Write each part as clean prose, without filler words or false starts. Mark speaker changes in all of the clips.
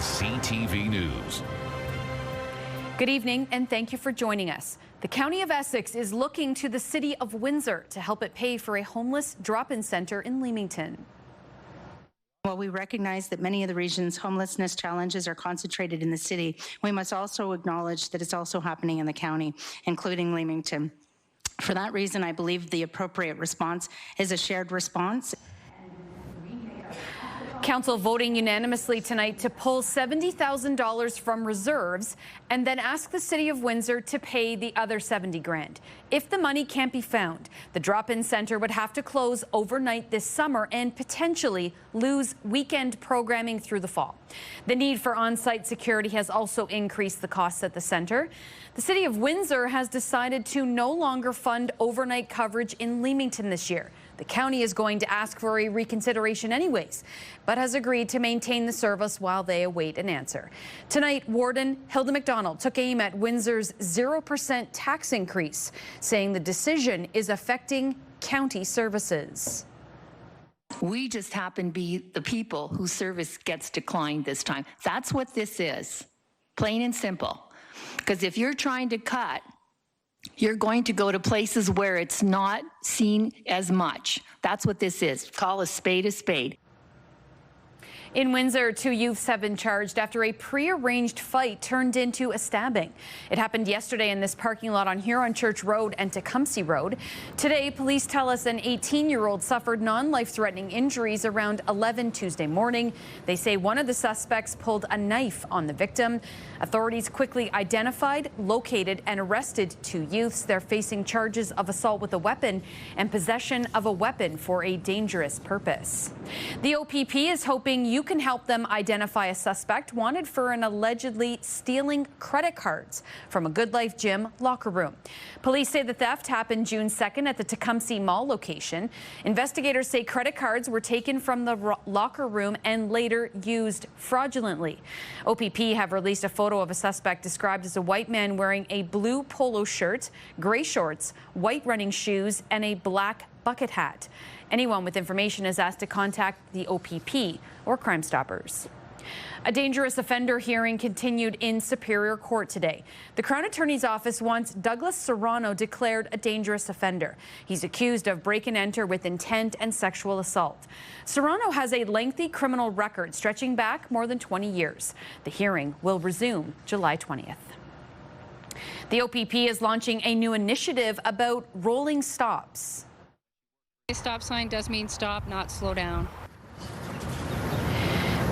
Speaker 1: is CTV News.
Speaker 2: Good evening, and thank you for joining us. The County of Essex is looking to the City of Windsor to help it pay for a homeless drop-in center in Leamington.
Speaker 3: While we recognize that many of the region's homelessness challenges are concentrated in the city, we must also acknowledge that it's also happening in the county, including Leamington. For that reason, I believe the appropriate response is a shared response.
Speaker 2: Council voting unanimously tonight to pull $70,000 from reserves and then ask the City of Windsor to pay the other $70 grand. If the money can't be found, the drop-in center would have to close overnight this summer and potentially lose weekend programming through the fall. The need for on-site security has also increased the costs at the center. The City of Windsor has decided to no longer fund overnight coverage in Leamington this year. The county is going to ask for a reconsideration anyways, but has agreed to maintain the service while they await an answer. Tonight, Warden Hilda McDonald took aim at Windsor's 0% tax increase, saying the decision is affecting county services.
Speaker 4: We just happen to be the people whose service gets declined this time. That's what this is, plain and simple. Because if you're trying to cut, you're going to go to places where it's not seen as much. That's what this is. Call a spade a spade.
Speaker 2: In Windsor, 2 youths have been charged after a prearranged fight turned into a stabbing. It happened yesterday in this parking lot on Huron Church Road and Tecumseh Road. Today, police tell us an 18-year-old suffered non-life-threatening injuries around 11 Tuesday morning. They say one of the suspects pulled a knife on the victim. Authorities quickly identified, located, and arrested 2 youths. They're facing charges of assault with a weapon and possession of a weapon for a dangerous purpose. The OPP is hoping you can help them identify a suspect wanted for an allegedly stealing credit cards from a Good Life Gym locker room. Police say the theft happened June 2nd at the Tecumseh Mall location. Investigators say credit cards were taken from the locker room and later used fraudulently. OPP have released a photo of a suspect described as a white man wearing a blue polo shirt, gray shorts, white running shoes, and a black bucket hat. Anyone with information is asked to contact the OPP or Crime Stoppers. A dangerous offender hearing continued in Superior Court today. The Crown Attorney's Office wants Douglas Serrano declared a dangerous offender. He's accused of break and enter with intent and sexual assault. Serrano has a lengthy criminal record stretching back more than 20 years. The hearing will resume July 20th. The OPP is launching a new initiative about rolling stops.
Speaker 5: A stop sign does mean stop, not slow down.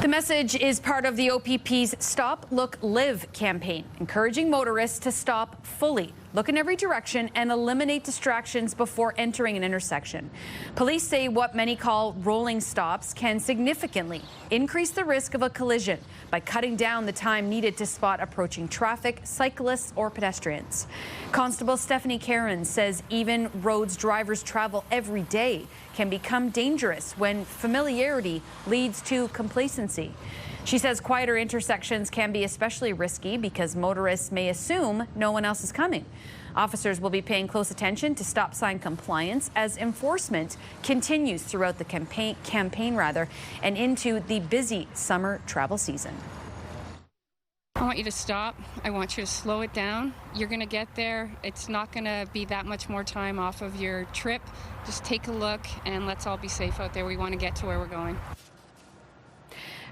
Speaker 2: The message is part of the OPP's Stop, Look, Live campaign, encouraging motorists to stop fully, look in every direction, and eliminate distractions before entering an intersection. Police say what many call rolling stops can significantly increase the risk of a collision by cutting down the time needed to spot approaching traffic, cyclists, or pedestrians. Constable Stephanie Karen says even roads drivers travel every day can become dangerous when familiarity leads to complacency. She says quieter intersections can be especially risky because motorists may assume no one else is coming. Officers will be paying close attention to stop sign compliance as enforcement continues throughout the campaign and into the busy summer travel season.
Speaker 5: I want you to stop. I want you to slow it down. You're going to get there. It's not going to be that much more time off of your trip. Just take a look and let's all be safe out there. We want to get to where we're going.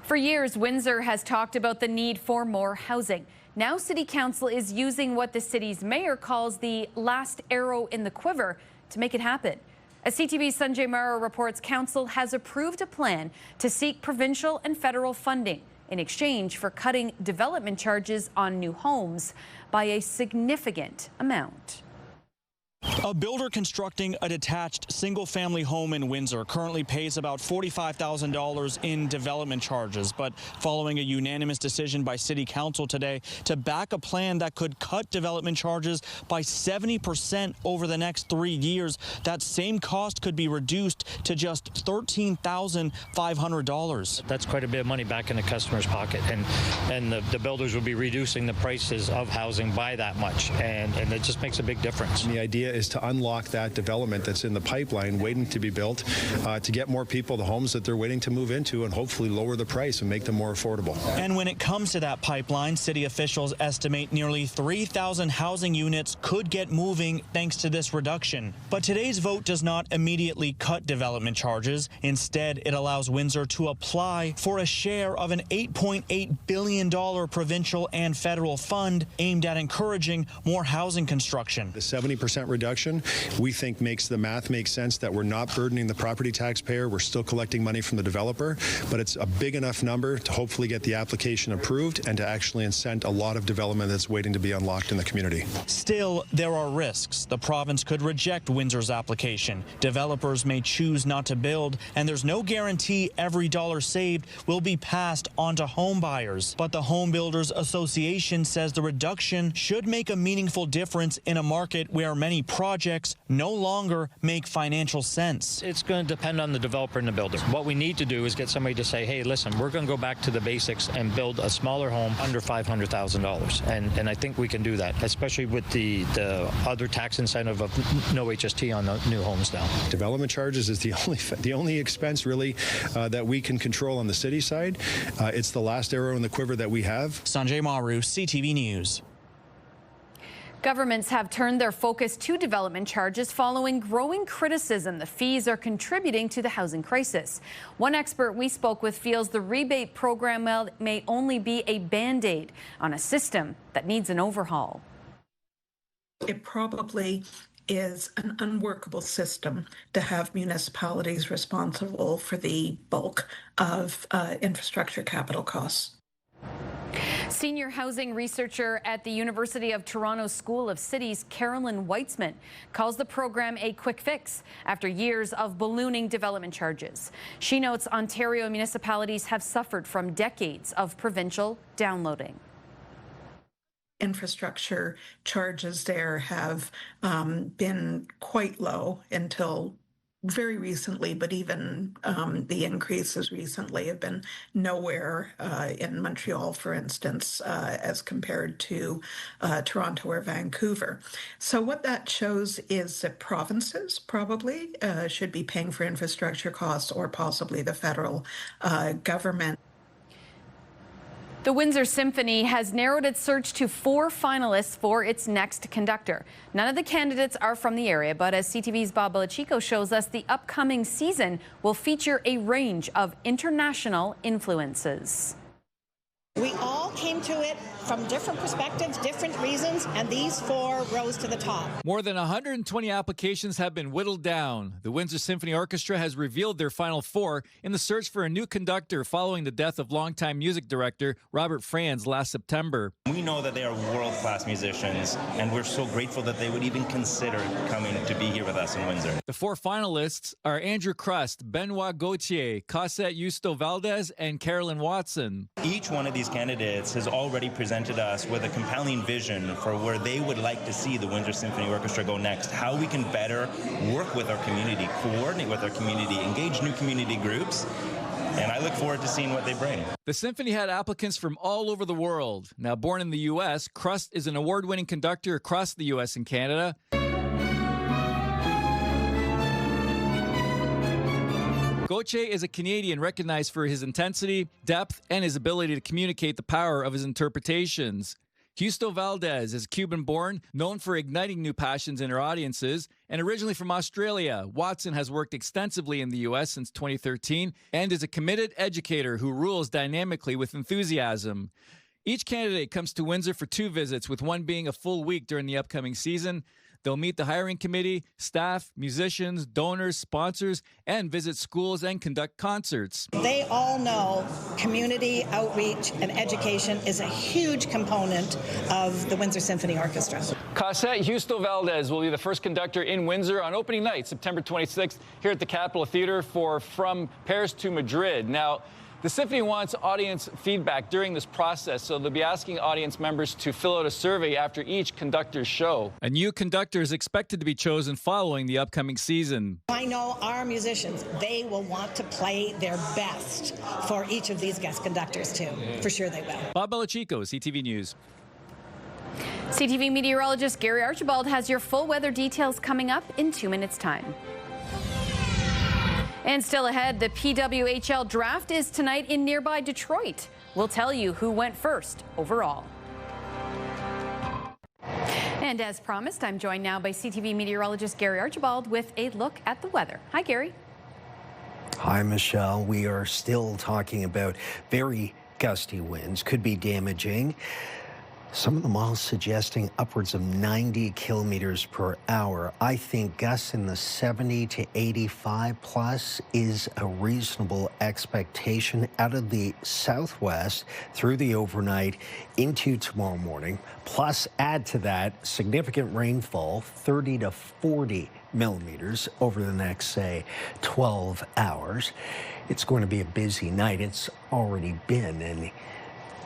Speaker 2: For years, Windsor has talked about the need for more housing. Now City Council is using what the city's mayor calls the last arrow in the quiver to make it happen. As CTV's Sanjay Mara reports, Council has approved a plan to seek provincial and federal funding in exchange for cutting development charges on new homes by a significant amount.
Speaker 6: A builder constructing a detached single-family home in Windsor currently pays about $45,000 in development charges, but following a unanimous decision by City Council today to back a plan that could cut development charges by 70% over the next 3 years, that same cost could be reduced to just $13,500.
Speaker 7: That's quite a bit of money back in the customer's pocket, and the builders will be reducing the prices of housing by that much, and it just makes a big difference.
Speaker 8: The idea is to unlock that development that's in the pipeline waiting to be built, to get more people the homes that they're waiting to move into and hopefully lower the price and make them more affordable.
Speaker 6: And when it comes to that pipeline, city officials estimate nearly 3,000 housing units could get moving thanks to this reduction. But today's vote does not immediately cut development charges. Instead, it allows Windsor to apply for a share of an $8.8 billion provincial and federal fund aimed at encouraging more housing construction.
Speaker 8: The 70% reduction, we think, makes the math make sense, that we're not burdening the property taxpayer. We're still collecting money from the developer, but it's a big enough number to hopefully get the application approved and to actually incent a lot of development that's waiting to be unlocked in the community.
Speaker 6: Still, there are risks. The province could reject Windsor's application. Developers may choose not to build, and there's no guarantee every dollar saved will be passed on to home buyers. But the Home Builders Association says the reduction should make a meaningful difference in a market where many projects no longer make financial sense.
Speaker 7: It's going to depend on the developer and the builder. What we need to do is get somebody to say, hey, listen, we're going to go back to the basics and build a smaller home under $500,000. And I think we can do that, especially with the other tax incentive of no HST on the new homes now.
Speaker 8: Development charges is the only expense really that we can control on the city side. It's the last arrow in the quiver that we have.
Speaker 6: Sanjay Maru, CTV News.
Speaker 2: Governments have turned their focus to development charges following growing criticism the fees are contributing to the housing crisis. One expert we spoke with feels the rebate program may only be a Band-Aid on a system that needs an overhaul.
Speaker 9: It probably is an unworkable system to have municipalities responsible for the bulk of infrastructure capital costs.
Speaker 2: Senior housing researcher at the University of Toronto School of Cities, Carolyn Weitzman, calls the program a quick fix after years of ballooning development charges. She notes Ontario municipalities have suffered from decades of provincial downloading.
Speaker 9: Infrastructure charges there have been quite low until very recently, but even the increases recently have been nowhere in Montreal, for instance, as compared to Toronto or Vancouver. So what that shows is that provinces probably should be paying for infrastructure costs, or possibly the federal government.
Speaker 2: The Windsor Symphony has narrowed its search to 4 finalists for its next conductor. None of the candidates are from the area, but as CTV's Bob Belichico shows us, the upcoming season will feature a range of international influences.
Speaker 10: We all came to it from different perspectives, different reasons, and these 4 rose to the top.
Speaker 11: More than 120 applications have been whittled down. The Windsor Symphony Orchestra has revealed their final 4 in the search for a new conductor following the death of longtime music director Robert Franz last September.
Speaker 12: We know that they are world-class musicians, and we're so grateful that they would even consider coming to be here with us in Windsor.
Speaker 11: The 4 finalists are Andrew Crust, Benoit Gauthier, Cosette Justo Valdez, and Carolyn Watson.
Speaker 12: Each one of these candidates has already presented us with a compelling vision for where they would like to see the Windsor Symphony Orchestra go next, how we can better work with our community, coordinate with our community, engage new community groups, and I look forward to seeing what they bring.
Speaker 11: The symphony had applicants from all over the world. Now, born in the U.S., Crust is an award-winning conductor across the U.S. and Canada. Gauthier is a Canadian recognized for his intensity, depth, and his ability to communicate the power of his interpretations. Justo Valdez is Cuban-born, known for igniting new passions in her audiences, and originally from Australia. Watson has worked extensively in the U.S. since 2013 and is a committed educator who rules dynamically with enthusiasm. Each candidate comes to Windsor for 2 visits, with one being a full week during the upcoming season. They'll meet the hiring committee, staff, musicians, donors, sponsors, and visit schools and conduct concerts.
Speaker 10: They all know community outreach and education is a huge component of the Windsor Symphony Orchestra.
Speaker 11: Cosette Justo Valdez will be the first conductor in Windsor on opening night, September 26th, here at the Capitol Theater for From Paris to Madrid. Now, the Symphony wants audience feedback during this process, so they'll be asking audience members to fill out a survey after each conductor's show. A new conductor is expected to be chosen following the upcoming season.
Speaker 10: I know our musicians, they will want to play their best for each of these guest conductors, too. For sure they will.
Speaker 11: Bob Belichico, CTV News.
Speaker 2: CTV meteorologist Gary Archibald has your full weather details coming up in 2 minutes' time. And still ahead, the PWHL draft is tonight in nearby Detroit. We'll tell you who went first overall. And as promised, I'm joined now by CTV meteorologist Gary Archibald with a look at the weather. Hi, Gary.
Speaker 13: Hi, Michelle. We are still talking about very gusty winds, could be damaging. Some of the models suggesting upwards of 90 kilometers per hour. I think gusts in the 70 to 85 plus is a reasonable expectation out of the southwest through the overnight into tomorrow morning. Plus, add to that significant rainfall, 30 to 40 millimeters over the next, say, 12 hours. It's going to be a busy night. It's already been a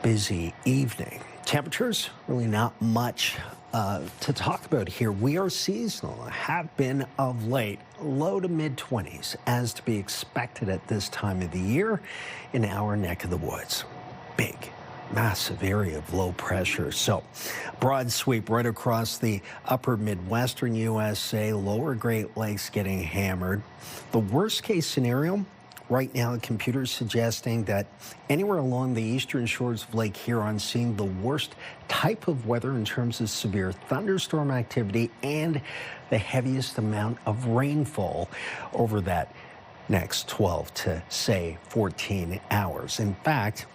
Speaker 13: busy evening. Temperatures, really not much to talk about here. We are seasonal, have been of late, low to mid-20s, as to be expected at this time of the year in our neck of the woods. Big, massive area of low pressure. So, broad sweep right across the upper Midwestern USA, lower Great Lakes getting hammered. The worst case scenario, right now, the computer's suggesting that anywhere along the eastern shores of Lake Huron seeing the worst type of weather in terms of severe thunderstorm activity and the heaviest amount of rainfall over that next 12 to, say, 14 hours. In fact,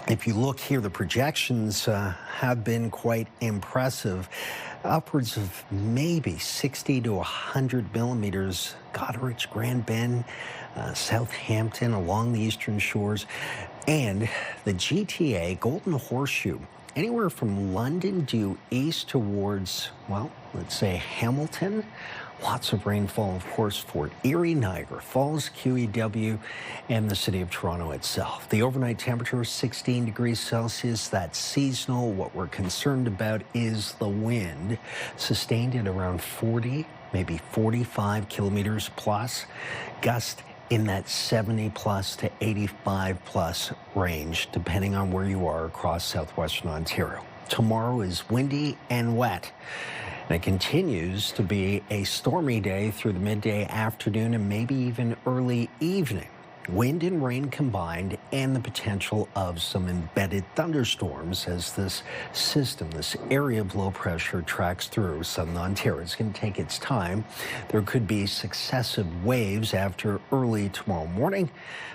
Speaker 13: if you look here, the projections have been quite impressive. Upwards of maybe 60 to 100 millimeters, Goderich, Grand Bend, Southampton, along the eastern shores, and the GTA, Golden Horseshoe, anywhere from London due east towards, well, let's say Hamilton. Lots of rainfall, of course, Fort Erie, Niagara Falls, QEW, and the city of Toronto itself. The overnight temperature is 16 degrees Celsius. That's seasonal. What we're concerned about is the wind, sustained at around 40, maybe 45 kilometers plus. Gust in that 70 plus to 85 plus range, depending on where you are across southwestern Ontario. Tomorrow is windy and wet. And it continues to be a stormy day through the midday, afternoon, and maybe even early evening. Wind and rain combined, and the potential of some embedded thunderstorms as this system, this area of low pressure, tracks through southern Ontario. It's going to take its time. There could be successive waves after early tomorrow morning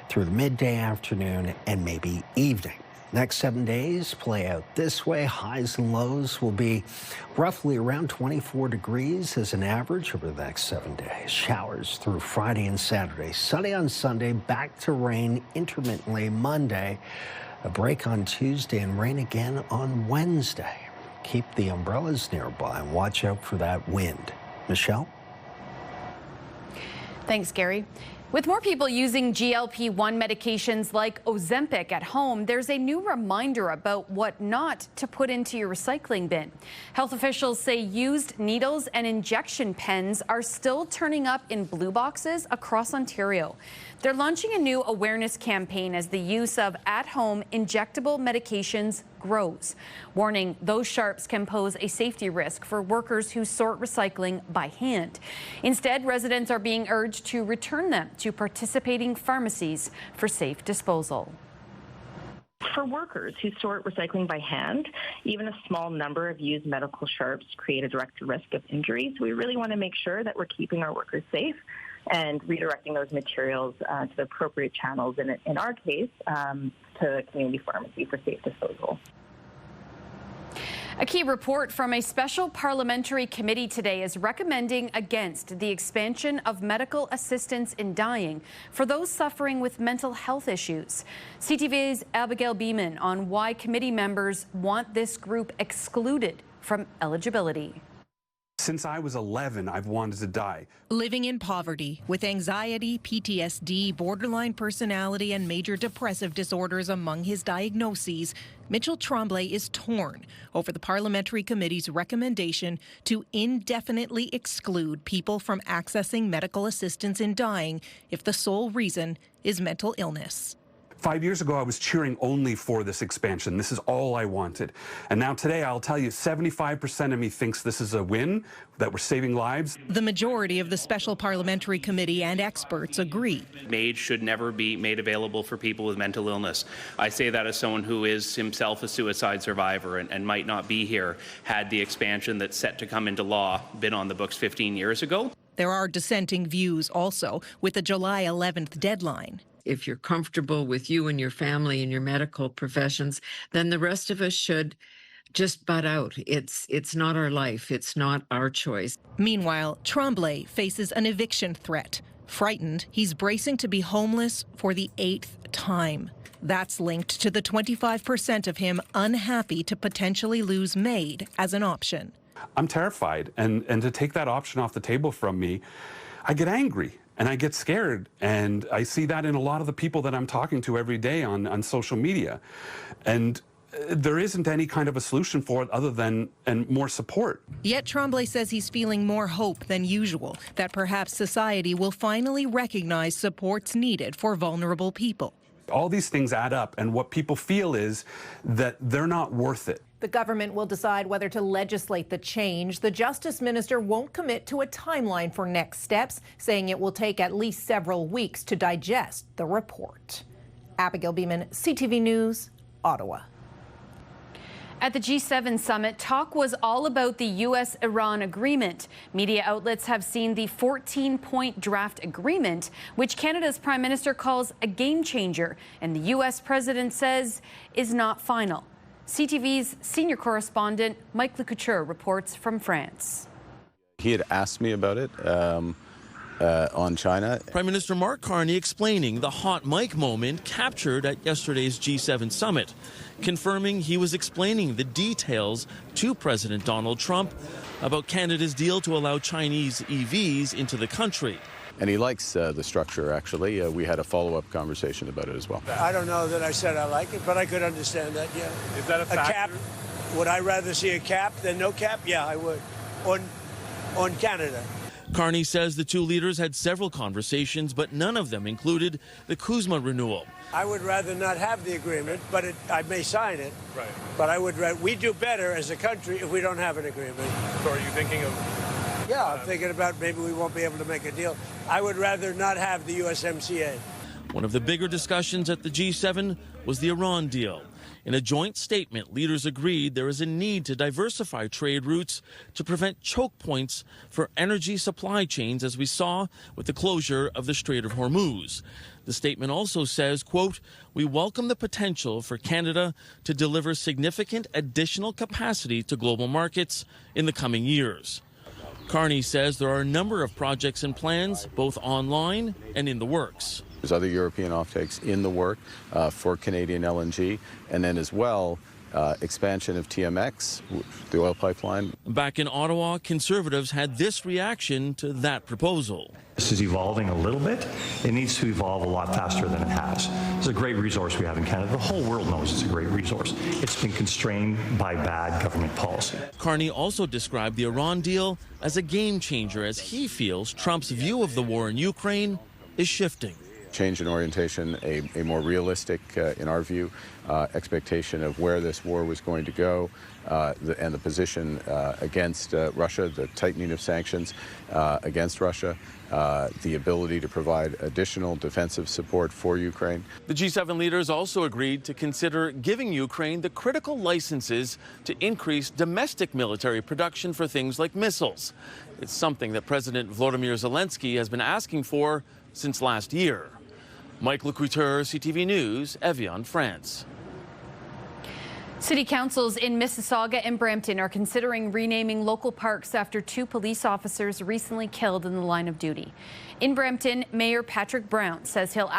Speaker 13: through the midday, afternoon, and maybe evening. Next 7 days play out this way. Highs and lows will be roughly around 24 degrees as an average over the next 7 days. Showers through Friday and Saturday. Sunday on Sunday, back to rain intermittently Monday. A break on Tuesday and rain again on Wednesday. Keep the umbrellas nearby and watch out for that wind. Michelle?
Speaker 2: Thanks, Gary. With more people using GLP-1 medications like Ozempic at home, there's a new reminder about what not to put into your recycling bin. Health officials say used needles and injection pens are still turning up in blue boxes across Ontario. They're launching a new awareness campaign as the use of at-home injectable medications grows, warning those sharps can pose a safety risk for workers who sort recycling by hand. Instead, residents are being urged to return them to participating pharmacies for safe disposal.
Speaker 14: For workers who sort recycling by hand, even a small number of used medical sharps create a direct risk of injury. So we really want to make sure that we're keeping our workers safe and redirecting those materials to the appropriate channels, in our case, to community pharmacy for safe disposal.
Speaker 2: A key report from a special parliamentary committee today is recommending against the expansion of medical assistance in dying for those suffering with mental health issues. CTV's Abigail Beeman on why committee members want this group excluded from eligibility.
Speaker 15: Since I was 11, I've wanted to die.
Speaker 16: Living in poverty with anxiety, PTSD, borderline personality, and major depressive disorders among his diagnoses, Mitchell Tremblay is torn over the parliamentary committee's recommendation to indefinitely exclude people from accessing medical assistance in dying if the sole reason is mental illness.
Speaker 15: 5 years ago, I was cheering only for this expansion. This is all I wanted. And now today, I'll tell you, 75% of me thinks this is a win, that we're saving lives.
Speaker 16: The majority of the Special Parliamentary Committee and experts agree.
Speaker 17: MAID should never be made available for people with mental illness. I say that as someone who is himself a suicide survivor and might not be here had the expansion that's set to come into law been on the books 15 years ago.
Speaker 16: There are dissenting views also, with the July 11th deadline.
Speaker 18: If you're comfortable with you and your family and your medical professions, then the rest of us should just butt out. It's not our life. It's not our choice.
Speaker 16: Meanwhile, Tremblay faces an eviction threat. Frightened, he's bracing to be homeless for the 8th time. That's linked to the 25% of him unhappy to potentially lose MAID as an option.
Speaker 15: I'm terrified, and to take that option off the table from me, I get angry. And I get scared, and I see that in a lot of the people that I'm talking to every day on social media. And there isn't any kind of a solution for it other than more support.
Speaker 16: Yet Tremblay says he's feeling more hope than usual, that perhaps society will finally recognize supports needed for vulnerable people.
Speaker 15: All these things add up, and what people feel is that they're not worth it.
Speaker 19: The government will decide whether to legislate the change. The Justice Minister won't commit to a timeline for next steps, saying it will take at least several weeks to digest the report. Abigail Beeman, CTV News, Ottawa.
Speaker 2: At the G7 summit, talk was all about the U.S.-Iran agreement. Media outlets have seen the 14-point draft agreement, which Canada's Prime Minister calls a game changer, and the U.S. President says is not final. CTV's senior correspondent Mike Lecouture reports from France.
Speaker 20: He had asked me about it on China.
Speaker 21: Prime Minister Mark Carney explaining the hot mic moment captured at yesterday's G7 summit, confirming he was explaining the details to President Donald Trump about Canada's deal to allow Chinese EVs into the country.
Speaker 20: And he likes the structure, actually. We had a follow-up conversation about it as well.
Speaker 22: I don't know that I said I like it, but I could understand that, yeah.
Speaker 23: Is that a factor?
Speaker 22: Cap? Would I rather see a cap than no cap? Yeah, I would. On Canada.
Speaker 21: Carney says the two leaders had several conversations, but none of them included the CUSMA renewal.
Speaker 22: I would rather not have the agreement, but I may sign it.
Speaker 23: Right.
Speaker 22: But we do better as a country if we don't have an agreement.
Speaker 23: So are you thinking of...
Speaker 22: Yeah, I'm thinking about maybe we won't be able to make a deal. I would rather not have the USMCA.
Speaker 21: One of the bigger discussions at the G7 was the Iran deal. In a joint statement, leaders agreed there is a need to diversify trade routes to prevent choke points for energy supply chains, as we saw with the closure of the Strait of Hormuz. The statement also says, quote, "We welcome the potential for Canada to deliver significant additional capacity to global markets in the coming years." Carney says there are a number of projects and plans, both online and in the works.
Speaker 20: There's other European offtakes in the work for Canadian LNG, and then as well, expansion of TMX, the oil pipeline.
Speaker 21: Back in Ottawa, Conservatives had this reaction to that proposal.
Speaker 24: This is evolving a little bit. It needs to evolve a lot faster than it has. It's a great resource we have in Canada. The whole world knows it's a great resource. It's been constrained by bad government policy.
Speaker 21: Carney also described the Iran deal as a game changer, as he feels Trump's view of the war in Ukraine is shifting.
Speaker 20: Change in orientation, a more realistic, in our view, expectation of where this war was going to go, and the position against Russia, the tightening of sanctions against Russia, the ability to provide additional defensive support for Ukraine.
Speaker 21: The G7 leaders also agreed to consider giving Ukraine the critical licenses to increase domestic military production for things like missiles. It's something that President Volodymyr Zelensky has been asking for since last year. Mike Lecouture, CTV News, Evian, France.
Speaker 2: City councils in Mississauga and Brampton are considering renaming local parks after two police officers recently killed in the line of duty. In Brampton, Mayor Patrick Brown says he'll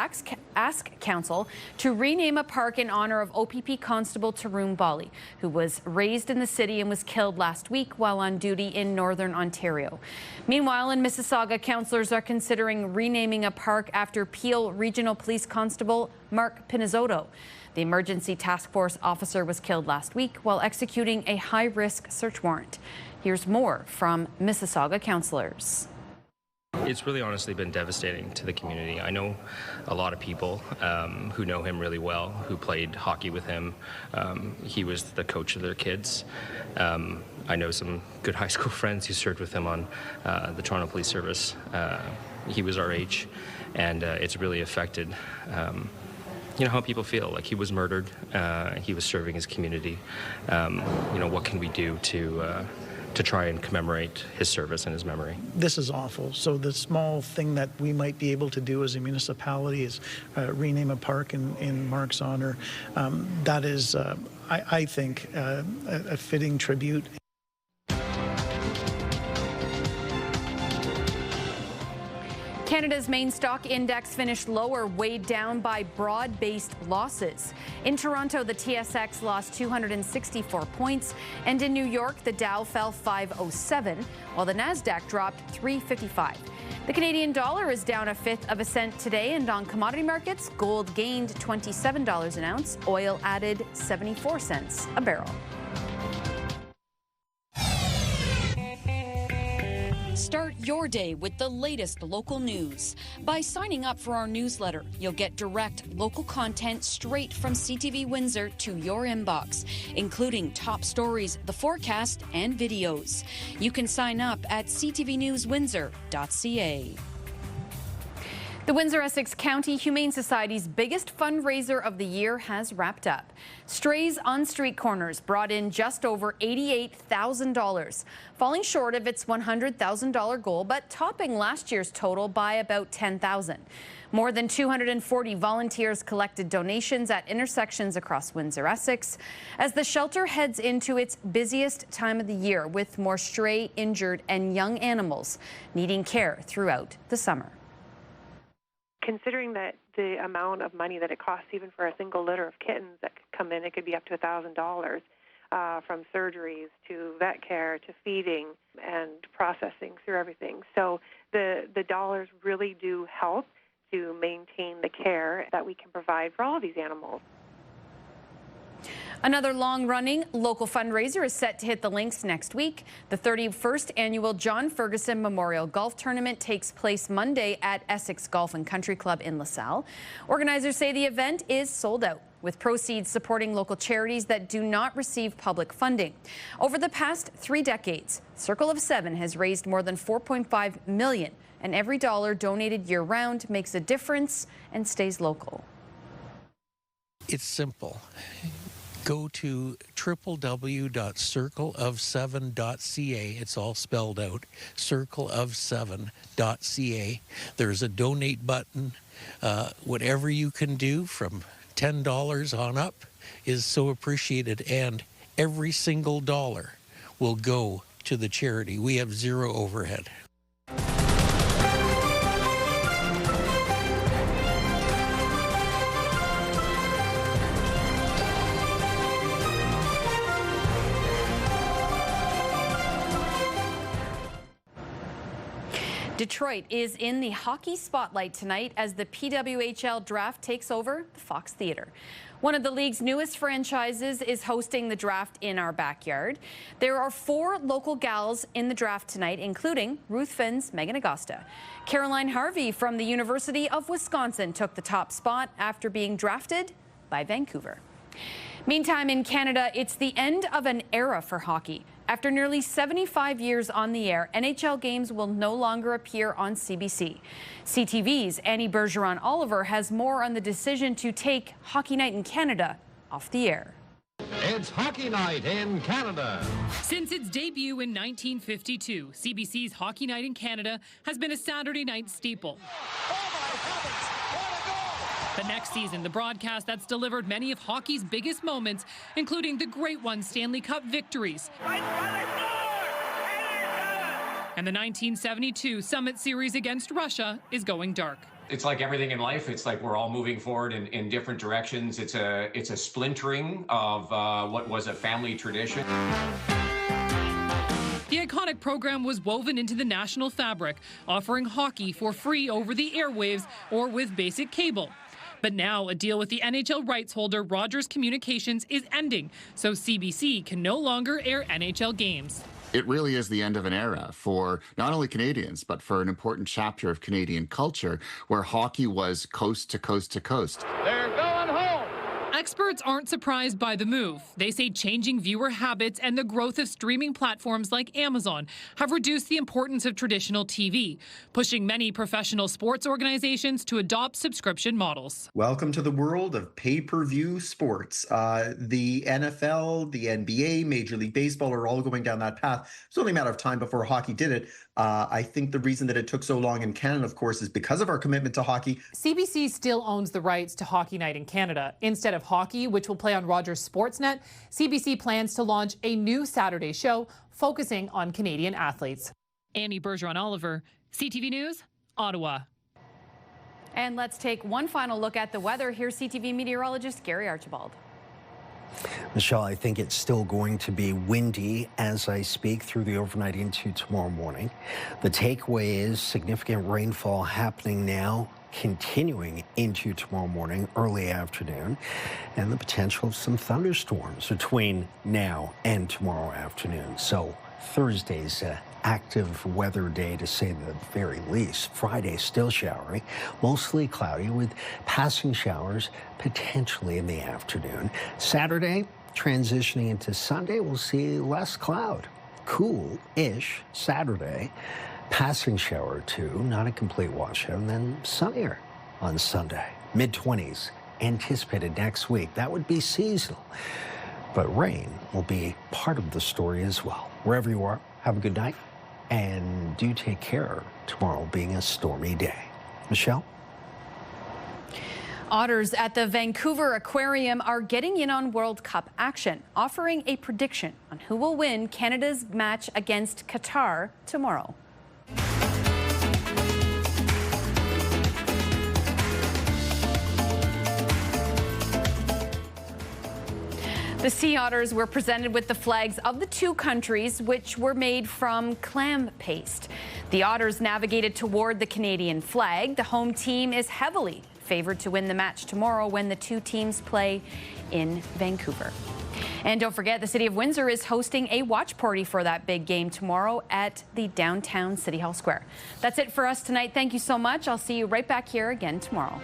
Speaker 2: ask council to rename a park in honor of OPP Constable Tarun Bali, who was raised in the city and was killed last week while on duty in Northern Ontario. Meanwhile, in Mississauga, councillors are considering renaming a park after Peel Regional Police Constable Mark Pinizzotto. The emergency task force officer was killed last week while executing a high-risk search warrant. Here's more from Mississauga councillors.
Speaker 1: It's really honestly been devastating to the community. I know a lot of people who know him really well, who played hockey with him. He was the coach of their kids. I know some good high school friends who served with him on the Toronto Police Service. He was our age, and it's really affected how people feel. Like, he was murdered. He was serving his community. What can we do to try and commemorate his service and his memory?
Speaker 3: This is awful. So the small thing that we might be able to do as a municipality is rename a park in Mark's honor. That is, I think, a fitting tribute.
Speaker 2: Canada's main stock index finished lower, weighed down by broad-based losses. In Toronto, the TSX lost 264 points, and in New York, the Dow fell 507, while the Nasdaq dropped 355. The Canadian dollar is down 1/5 of a cent today, and on commodity markets, gold gained $27 an ounce, oil added 74 cents a barrel.
Speaker 4: Start your day with the latest local news. By signing up for our newsletter, you'll get direct local content straight from CTV Windsor to your inbox, including top stories, the forecast, and videos. You can sign up at ctvnewswindsor.ca.
Speaker 2: The Windsor-Essex County Humane Society's biggest fundraiser of the year has wrapped up. Strays on Street Corners brought in just over $88,000, falling short of its $100,000 goal, but topping last year's total by about $10,000. More than 240 volunteers collected donations at intersections across Windsor-Essex as the shelter heads into its busiest time of the year, with more stray, injured, and young animals needing care throughout the summer.
Speaker 5: Considering that the amount of money that it costs even for a single litter of kittens that could come in, it could be up to $1,000 from surgeries to vet care to feeding and processing through everything. So the dollars really do help to maintain the care that we can provide for all of these animals.
Speaker 2: Another long-running local fundraiser is set to hit the links next week. The 31st annual John Ferguson Memorial Golf Tournament takes place Monday at Essex Golf and Country Club in LaSalle. Organizers say the event is sold out, with proceeds supporting local charities that do not receive public funding. Over the past 3 decades, Circle of Seven has raised more than $4.5 million, and every dollar donated year-round makes a difference and stays local.
Speaker 25: It's simple. Go to www.circleof7.ca. It's all spelled out. Circleof7.ca. There's a donate button. Whatever you can do from $10 on up is so appreciated, and every single dollar will go to the charity. We have zero overhead.
Speaker 2: Detroit is in the hockey spotlight tonight as the PWHL draft takes over the Fox Theatre. One of the league's newest franchises is hosting the draft in our backyard. There are 4 local gals in the draft tonight, including Ruth Finn's Megan Agosta. Caroline Harvey from the University of Wisconsin took the top spot after being drafted by Vancouver. Meantime, in Canada, it's the end of an era for hockey. After nearly 75 years on the air, NHL games will no longer appear on CBC. CTV's Annie Bergeron-Oliver has more on the decision to take Hockey Night in Canada off the air.
Speaker 26: It's Hockey Night in Canada.
Speaker 27: Since its debut in 1952, CBC's Hockey Night in Canada has been a Saturday night staple. The next season, the broadcast that's delivered many of hockey's biggest moments, including the Great One Stanley Cup victories and the 1972 Summit Series against Russia, is going dark.
Speaker 28: It's like everything in life. It's like we're all moving forward in different directions. It's a splintering of what was a family tradition.
Speaker 27: The iconic program was woven into the national fabric, offering hockey for free over the airwaves or with basic cable. But now a deal with the NHL rights holder Rogers Communications is ending, so CBC can no longer air NHL games.
Speaker 6: It really is the end of an era for not only Canadians, but for an important chapter of Canadian culture where hockey was coast to coast to coast.
Speaker 27: They're going home. Experts aren't surprised by the move. They say changing viewer habits and the growth of streaming platforms like Amazon have reduced the importance of traditional TV, pushing many professional sports organizations to adopt subscription models.
Speaker 7: Welcome to the world of pay-per-view sports. The NFL, the NBA, Major League Baseball are all going down that path. It's only a matter of time before hockey did it. I think the reason that it took so long in Canada, of course, is because of our commitment to hockey.
Speaker 8: CBC still owns the rights to Hockey Night in Canada. Instead of hockey, which will play on Rogers Sportsnet, CBC plans to launch a new Saturday show focusing on Canadian athletes.
Speaker 27: Annie Bergeron-Oliver, CTV News, Ottawa.
Speaker 2: And let's take one final look at the weather. Here's CTV meteorologist Gary Archibald.
Speaker 9: Michelle, I think it's still going to be windy as I speak through the overnight into tomorrow morning. The takeaway is significant rainfall happening now, continuing into tomorrow morning, early afternoon, and the potential of some thunderstorms between now and tomorrow afternoon. So Thursday's active weather day, to say the very least. Friday, still showery, mostly cloudy with passing showers potentially in the afternoon. Saturday, transitioning into Sunday, we'll see less cloud. Cool-ish Saturday, passing shower or two, not a complete washout, and then sunnier on Sunday. Mid-20s anticipated next week. That would be seasonal, but rain will be part of the story as well. Wherever you are, have a good night. And do take care, tomorrow being a stormy day. Michelle?
Speaker 2: Otters at the Vancouver Aquarium are getting in on World Cup action, offering a prediction on who will win Canada's match against Qatar tomorrow. The Sea Otters were presented with the flags of the two countries, which were made from clam paste. The Otters navigated toward the Canadian flag. The home team is heavily favored to win the match tomorrow when the two teams play in Vancouver. And don't forget, the City of Windsor is hosting a watch party for that big game tomorrow at the downtown City Hall Square. That's it for us tonight. Thank you so much. I'll see you right back here again tomorrow.